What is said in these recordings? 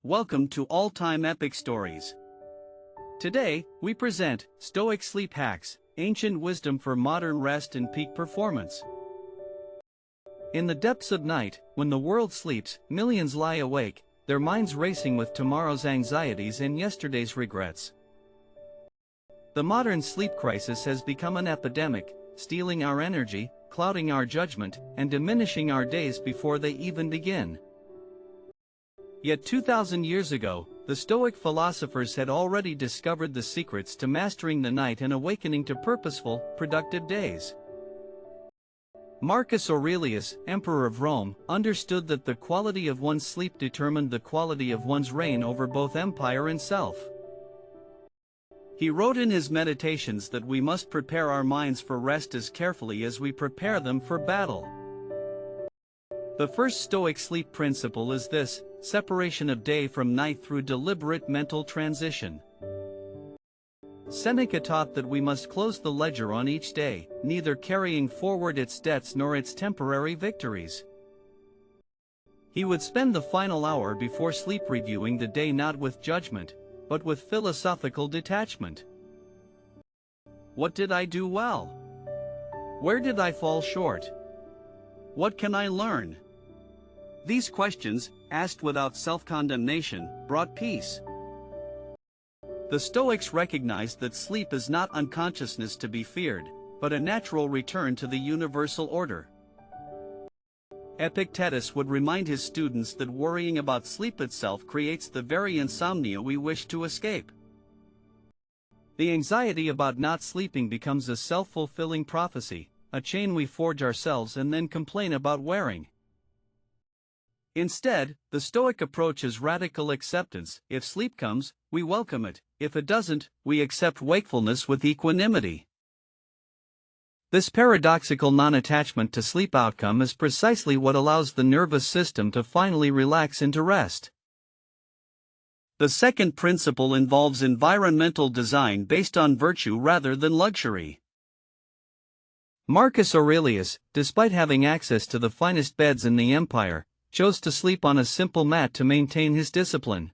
Welcome to All-Time Epic Stories. Today, we present Stoic Sleep Hacks, Ancient Wisdom for Modern Rest and Peak Performance. In the depths of night, when the world sleeps, millions lie awake, their minds racing with tomorrow's anxieties and yesterday's regrets. The modern sleep crisis has become an epidemic, stealing our energy, clouding our judgment, and diminishing our days before they even begin. Yet 2,000 years ago, the Stoic philosophers had already discovered the secrets to mastering the night and awakening to purposeful, productive days. Marcus Aurelius, Emperor of Rome, understood that the quality of one's sleep determined the quality of one's reign over both empire and self. He wrote in his Meditations that we must prepare our minds for rest as carefully as we prepare them for battle. The first Stoic sleep principle is this: separation of day from night through deliberate mental transition. Seneca taught that we must close the ledger on each day, neither carrying forward its debts nor its temporary victories. He would spend the final hour before sleep reviewing the day not with judgment, but with philosophical detachment. What did I do well? Where did I fall short? What can I learn? These questions, asked without self-condemnation, brought peace. The Stoics recognized that sleep is not unconsciousness to be feared, but a natural return to the universal order. Epictetus would remind his students that worrying about sleep itself creates the very insomnia we wish to escape. The anxiety about not sleeping becomes a self-fulfilling prophecy, a chain we forge ourselves and then complain about wearing. Instead, the Stoic approach is radical acceptance. If sleep comes, we welcome it; if it doesn't, we accept wakefulness with equanimity. This paradoxical non-attachment to sleep outcome is precisely what allows the nervous system to finally relax into rest. The second principle involves environmental design based on virtue rather than luxury. Marcus Aurelius, despite having access to the finest beds in the empire, chose to sleep on a simple mat to maintain his discipline.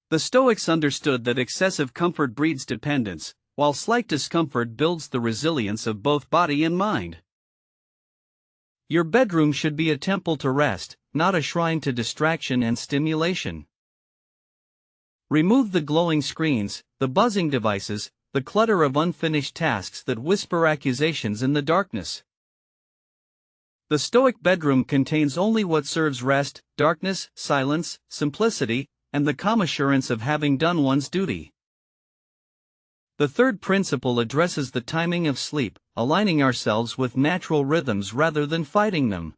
The Stoics understood that excessive comfort breeds dependence, while slight discomfort builds the resilience of both body and mind. Your bedroom should be a temple to rest, not a shrine to distraction and stimulation. Remove the glowing screens, the buzzing devices, the clutter of unfinished tasks that whisper accusations in the darkness. The Stoic bedroom contains only what serves rest, darkness, silence, simplicity, and the calm assurance of having done one's duty. The third principle addresses the timing of sleep, aligning ourselves with natural rhythms rather than fighting them.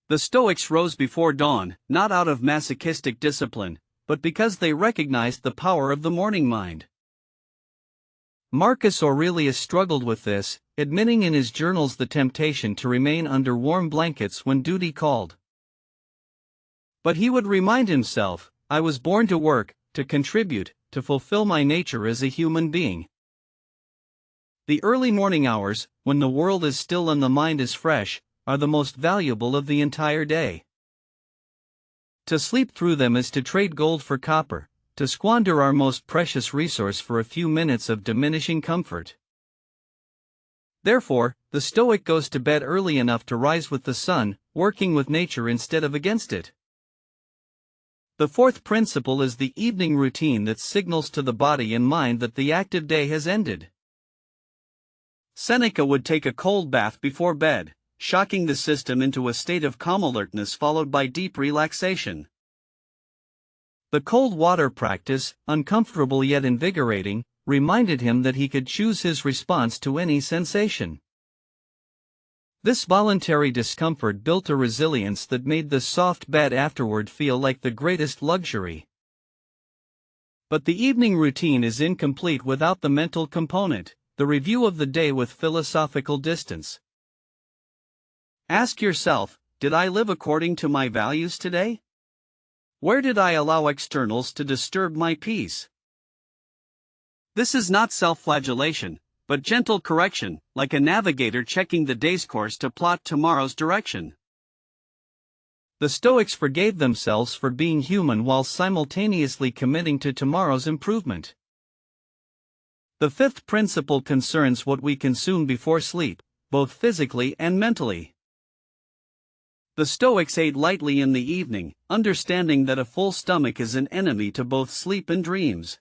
The Stoics rose before dawn, not out of masochistic discipline, but because they recognized the power of the morning mind. Marcus Aurelius struggled with this, admitting in his journals the temptation to remain under warm blankets when duty called. But he would remind himself, "I was born to work, to contribute, to fulfill my nature as a human being." The early morning hours, when the world is still and the mind is fresh, are the most valuable of the entire day. To sleep through them is to trade gold for copper, to squander our most precious resource for a few minutes of diminishing comfort. Therefore, the Stoic goes to bed early enough to rise with the sun, working with nature instead of against it. The fourth principle is the evening routine that signals to the body and mind that the active day has ended. Seneca would take a cold bath before bed, shocking the system into a state of calm alertness followed by deep relaxation. The cold water practice, uncomfortable yet invigorating, reminded him that he could choose his response to any sensation. This voluntary discomfort built a resilience that made the soft bed afterward feel like the greatest luxury. But the evening routine is incomplete without the mental component, the review of the day with philosophical distance. Ask yourself, did I live according to my values today? Where did I allow externals to disturb my peace? This is not self-flagellation, but gentle correction, like a navigator checking the day's course to plot tomorrow's direction. The Stoics forgave themselves for being human while simultaneously committing to tomorrow's improvement. The fifth principle concerns what we consume before sleep, both physically and mentally. The Stoics ate lightly in the evening, understanding that a full stomach is an enemy to both sleep and dreams.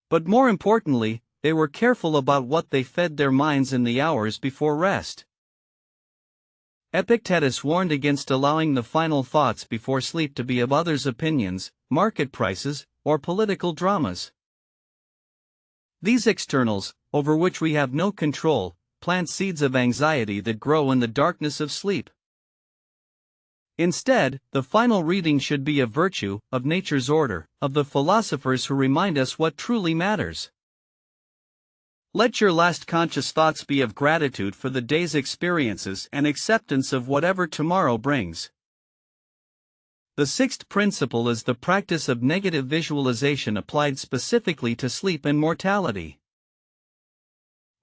But more importantly, they were careful about what they fed their minds in the hours before rest. Epictetus warned against allowing the final thoughts before sleep to be of others' opinions, market prices, or political dramas. These externals, over which we have no control, plant seeds of anxiety that grow in the darkness of sleep. Instead, the final reading should be of virtue, of nature's order, of the philosophers who remind us what truly matters. Let your last conscious thoughts be of gratitude for the day's experiences and acceptance of whatever tomorrow brings. The sixth principle is the practice of negative visualization applied specifically to sleep and mortality.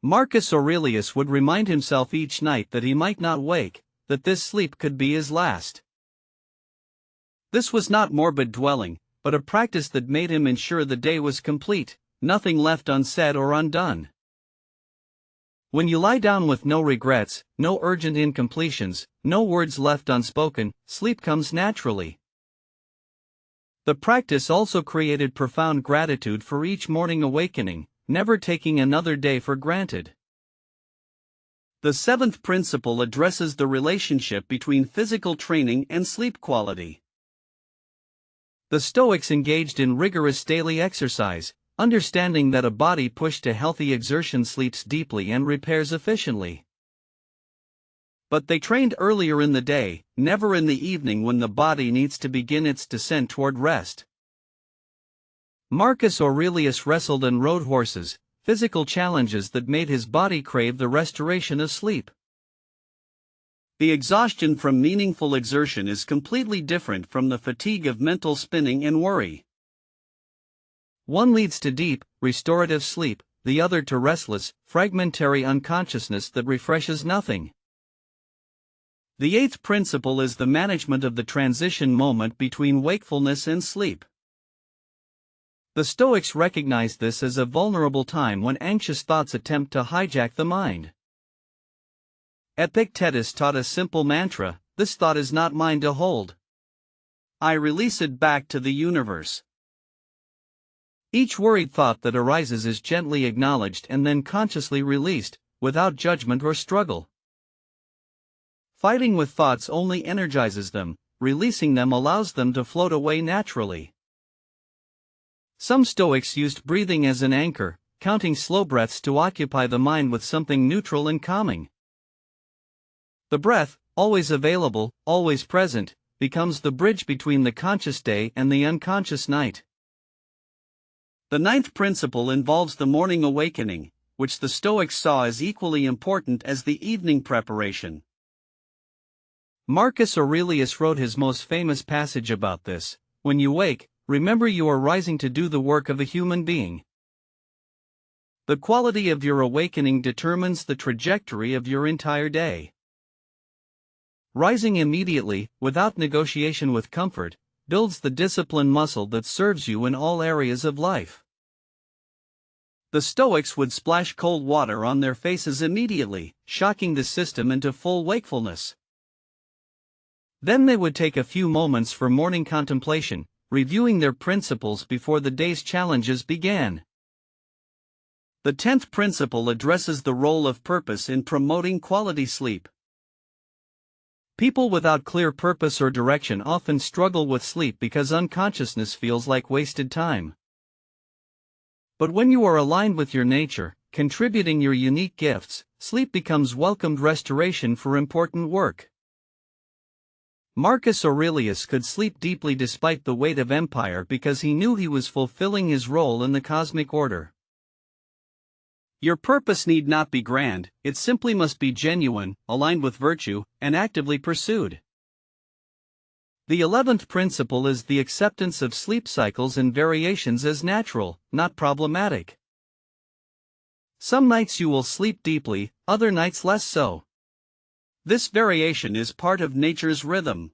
Marcus Aurelius would remind himself each night that he might not wake, that this sleep could be his last. This was not morbid dwelling, but a practice that made him ensure the day was complete, nothing left unsaid or undone. When you lie down with no regrets, no urgent incompletions, no words left unspoken, sleep comes naturally. The practice also created profound gratitude for each morning awakening, never taking another day for granted. The seventh principle addresses the relationship between physical training and sleep quality. The Stoics engaged in rigorous daily exercise, understanding that a body pushed to healthy exertion sleeps deeply and repairs efficiently. But they trained earlier in the day, never in the evening when the body needs to begin its descent toward rest. Marcus Aurelius wrestled and rode horses, physical challenges that made his body crave the restoration of sleep. The exhaustion from meaningful exertion is completely different from the fatigue of mental spinning and worry. One leads to deep, restorative sleep, the other to restless, fragmentary unconsciousness that refreshes nothing. The eighth principle is the management of the transition moment between wakefulness and sleep. The Stoics recognized this as a vulnerable time when anxious thoughts attempt to hijack the mind. Epictetus taught a simple mantra: this thought is not mine to hold. I release it back to the universe. Each worried thought that arises is gently acknowledged and then consciously released, without judgment or struggle. Fighting with thoughts only energizes them, releasing them allows them to float away naturally. Some Stoics used breathing as an anchor, counting slow breaths to occupy the mind with something neutral and calming. The breath, always available, always present, becomes the bridge between the conscious day and the unconscious night. The ninth principle involves the morning awakening, which the Stoics saw as equally important as the evening preparation. Marcus Aurelius wrote his most famous passage about this: when you wake, remember you are rising to do the work of a human being. The quality of your awakening determines the trajectory of your entire day. Rising immediately, without negotiation with comfort, builds the discipline muscle that serves you in all areas of life. The Stoics would splash cold water on their faces immediately, shocking the system into full wakefulness. Then they would take a few moments for morning contemplation, reviewing their principles before the day's challenges began. The 10th principle addresses the role of purpose in promoting quality sleep. People without clear purpose or direction often struggle with sleep because unconsciousness feels like wasted time. But when you are aligned with your nature, contributing your unique gifts, sleep becomes welcomed restoration for important work. Marcus Aurelius could sleep deeply despite the weight of empire because he knew he was fulfilling his role in the cosmic order. Your purpose need not be grand, it simply must be genuine, aligned with virtue, and actively pursued. The 11th principle is the acceptance of sleep cycles and variations as natural, not problematic. Some nights you will sleep deeply, other nights less so. This variation is part of nature's rhythm.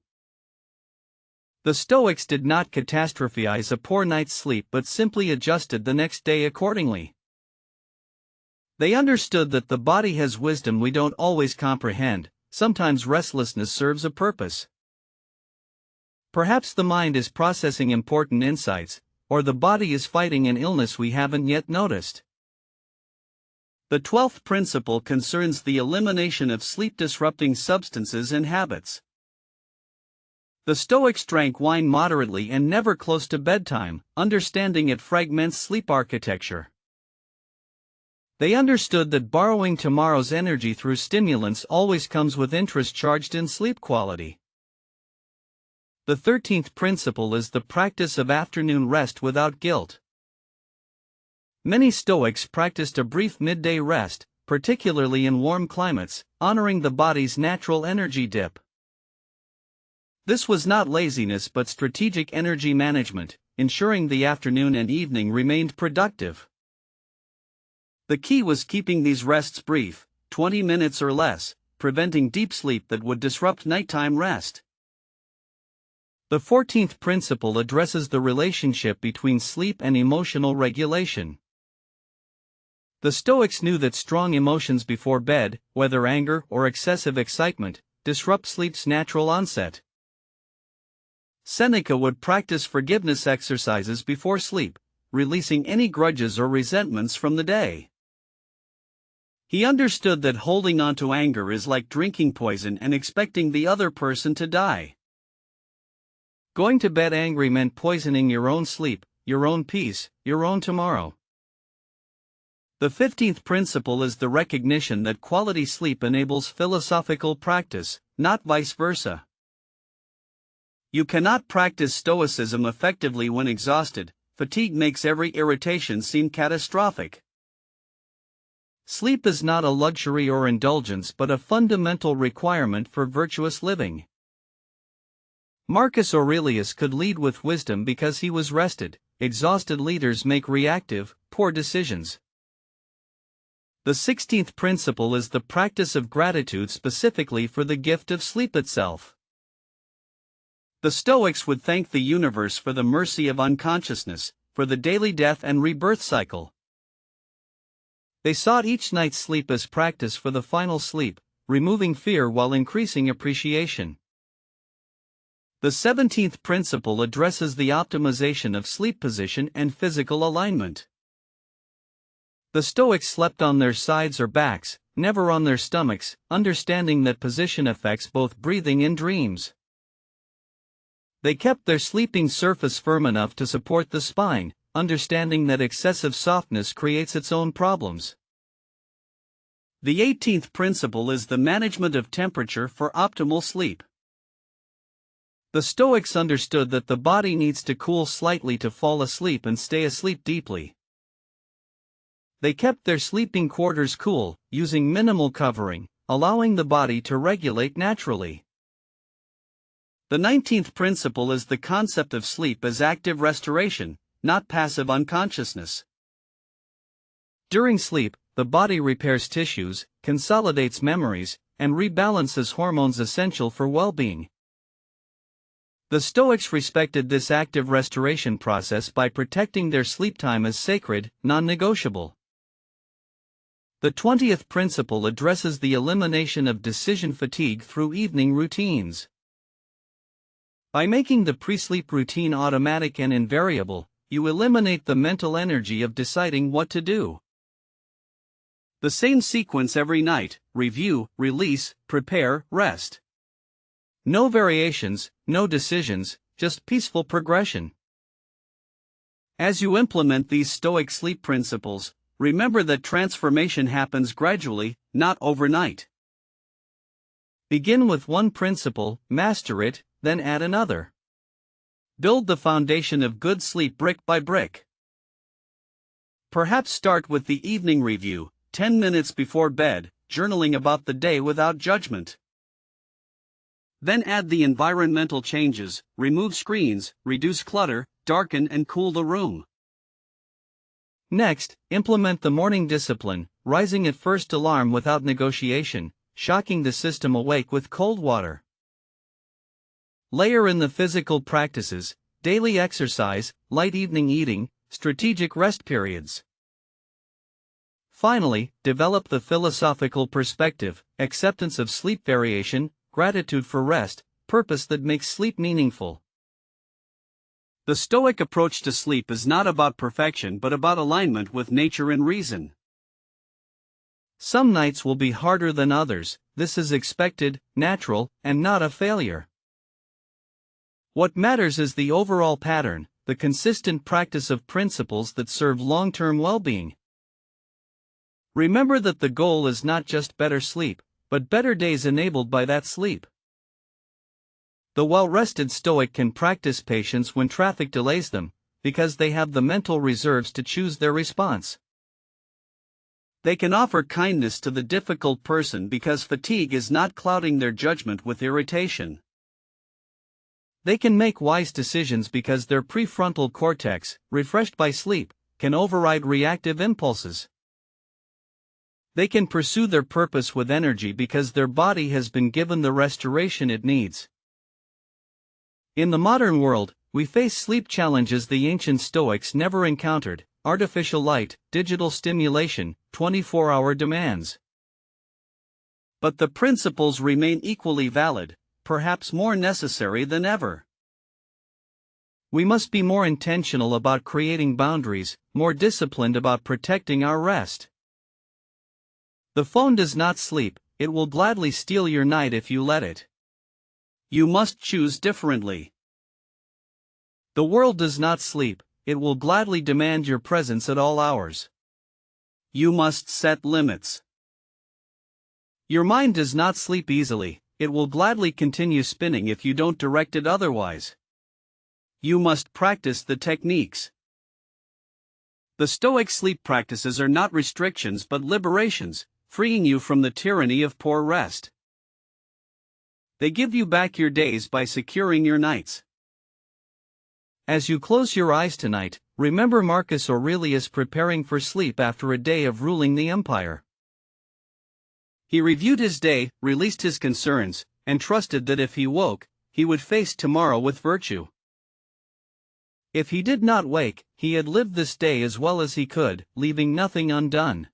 The Stoics did not catastrophize a poor night's sleep but simply adjusted the next day accordingly. They understood that the body has wisdom we don't always comprehend. Sometimes restlessness serves a purpose. Perhaps the mind is processing important insights, or the body is fighting an illness we haven't yet noticed. The 12th principle concerns the elimination of sleep-disrupting substances and habits. The Stoics drank wine moderately and never close to bedtime, understanding it fragments sleep architecture. They understood that borrowing tomorrow's energy through stimulants always comes with interest charged in sleep quality. The 13th principle is the practice of afternoon rest without guilt. Many Stoics practiced a brief midday rest, particularly in warm climates, honoring the body's natural energy dip. This was not laziness but strategic energy management, ensuring the afternoon and evening remained productive. The key was keeping these rests brief, 20 minutes or less, preventing deep sleep that would disrupt nighttime rest. The 14th principle addresses the relationship between sleep and emotional regulation. The Stoics knew that strong emotions before bed, whether anger or excessive excitement, disrupt sleep's natural onset. Seneca would practice forgiveness exercises before sleep, releasing any grudges or resentments from the day. He understood that holding on to anger is like drinking poison and expecting the other person to die. Going to bed angry meant poisoning your own sleep, your own peace, your own tomorrow. The 15th principle is the recognition that quality sleep enables philosophical practice, not vice versa. You cannot practice Stoicism effectively when exhausted. Fatigue makes every irritation seem catastrophic. Sleep is not a luxury or indulgence but a fundamental requirement for virtuous living. Marcus Aurelius could lead with wisdom because he was rested. Exhausted leaders make reactive, poor decisions. The 16th principle is the practice of gratitude specifically for the gift of sleep itself. The Stoics would thank the universe for the mercy of unconsciousness, for the daily death and rebirth cycle. They sought each night's sleep as practice for the final sleep, removing fear while increasing appreciation. The 17th principle addresses the optimization of sleep position and physical alignment. The Stoics slept on their sides or backs, never on their stomachs, understanding that position affects both breathing and dreams. They kept their sleeping surface firm enough to support the spine, understanding that excessive softness creates its own problems. The 18th principle is the management of temperature for optimal sleep. The Stoics understood that the body needs to cool slightly to fall asleep and stay asleep deeply. They kept their sleeping quarters cool, using minimal covering, allowing the body to regulate naturally. The 19th principle is the concept of sleep as active restoration, not passive unconsciousness. During sleep, the body repairs tissues, consolidates memories, and rebalances hormones essential for well-being. The Stoics respected this active restoration process by protecting their sleep time as sacred, non-negotiable. The 20th principle addresses the elimination of decision fatigue through evening routines. By making the pre-sleep routine automatic and invariable, you eliminate the mental energy of deciding what to do. The same sequence every night: review, release, prepare, rest. No variations, no decisions, just peaceful progression. As you implement these Stoic sleep principles, remember that transformation happens gradually, not overnight. Begin with one principle, master it, then add another. Build the foundation of good sleep brick by brick. Perhaps start with the evening review, 10 minutes before bed, journaling about the day without judgment. Then add the environmental changes: remove screens, reduce clutter, darken and cool the room. Next, implement the morning discipline, rising at first alarm without negotiation, shocking the system awake with cold water. Layer in the physical practices, daily exercise, light evening eating, strategic rest periods. Finally, develop the philosophical perspective, acceptance of sleep variation, gratitude for rest, purpose that makes sleep meaningful. The Stoic approach to sleep is not about perfection but about alignment with nature and reason. Some nights will be harder than others, this is expected, natural, and not a failure. What matters is the overall pattern, the consistent practice of principles that serve long-term well-being. Remember that the goal is not just better sleep, but better days enabled by that sleep. The well-rested Stoic can practice patience when traffic delays them, because they have the mental reserves to choose their response. They can offer kindness to the difficult person because fatigue is not clouding their judgment with irritation. They can make wise decisions because their prefrontal cortex, refreshed by sleep, can override reactive impulses. They can pursue their purpose with energy because their body has been given the restoration it needs. In the modern world, we face sleep challenges the ancient Stoics never encountered: artificial light, digital stimulation, 24-hour demands. But the principles remain equally valid, perhaps more necessary than ever. We must be more intentional about creating boundaries, more disciplined about protecting our rest. The phone does not sleep, it will gladly steal your night if you let it. You must choose differently. The world does not sleep, it will gladly demand your presence at all hours. You must set limits. Your mind does not sleep easily, it will gladly continue spinning if you don't direct it otherwise. You must practice the techniques. The Stoic sleep practices are not restrictions but liberations, freeing you from the tyranny of poor rest. They give you back your days by securing your nights. As you close your eyes tonight, remember Marcus Aurelius preparing for sleep after a day of ruling the empire. He reviewed his day, released his concerns, and trusted that if he woke, he would face tomorrow with virtue. If he did not wake, he had lived this day as well as he could, leaving nothing undone.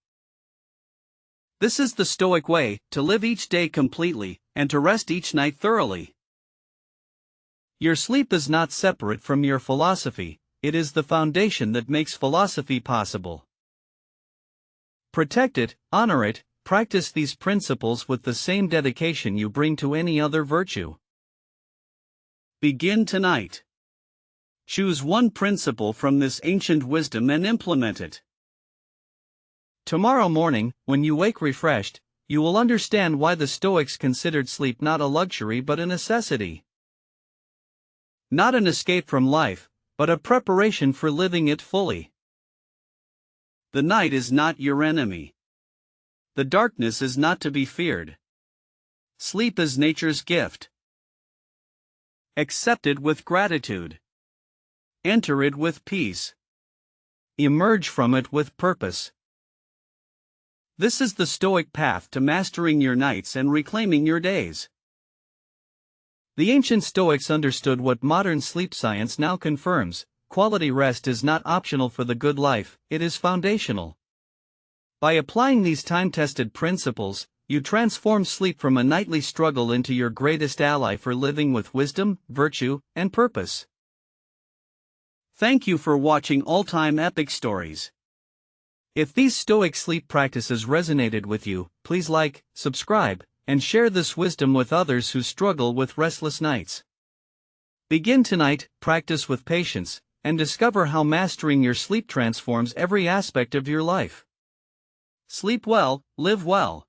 This is the Stoic way, to live each day completely, and to rest each night thoroughly. Your sleep is not separate from your philosophy, it is the foundation that makes philosophy possible. Protect it, honor it, practice these principles with the same dedication you bring to any other virtue. Begin tonight. Choose one principle from this ancient wisdom and implement it. Tomorrow morning, when you wake refreshed, you will understand why the Stoics considered sleep not a luxury but a necessity. Not an escape from life, but a preparation for living it fully. The night is not your enemy. The darkness is not to be feared. Sleep is nature's gift. Accept it with gratitude. Enter it with peace. Emerge from it with purpose. This is the Stoic path to mastering your nights and reclaiming your days. The ancient Stoics understood what modern sleep science now confirms: quality rest is not optional for the good life, it is foundational. By applying these time-tested principles, you transform sleep from a nightly struggle into your greatest ally for living with wisdom, virtue, and purpose. Thank you for watching All-Time Epic Stories. If these Stoic sleep practices resonated with you, please like, subscribe, and share this wisdom with others who struggle with restless nights. Begin tonight, practice with patience, and discover how mastering your sleep transforms every aspect of your life. Sleep well, live well.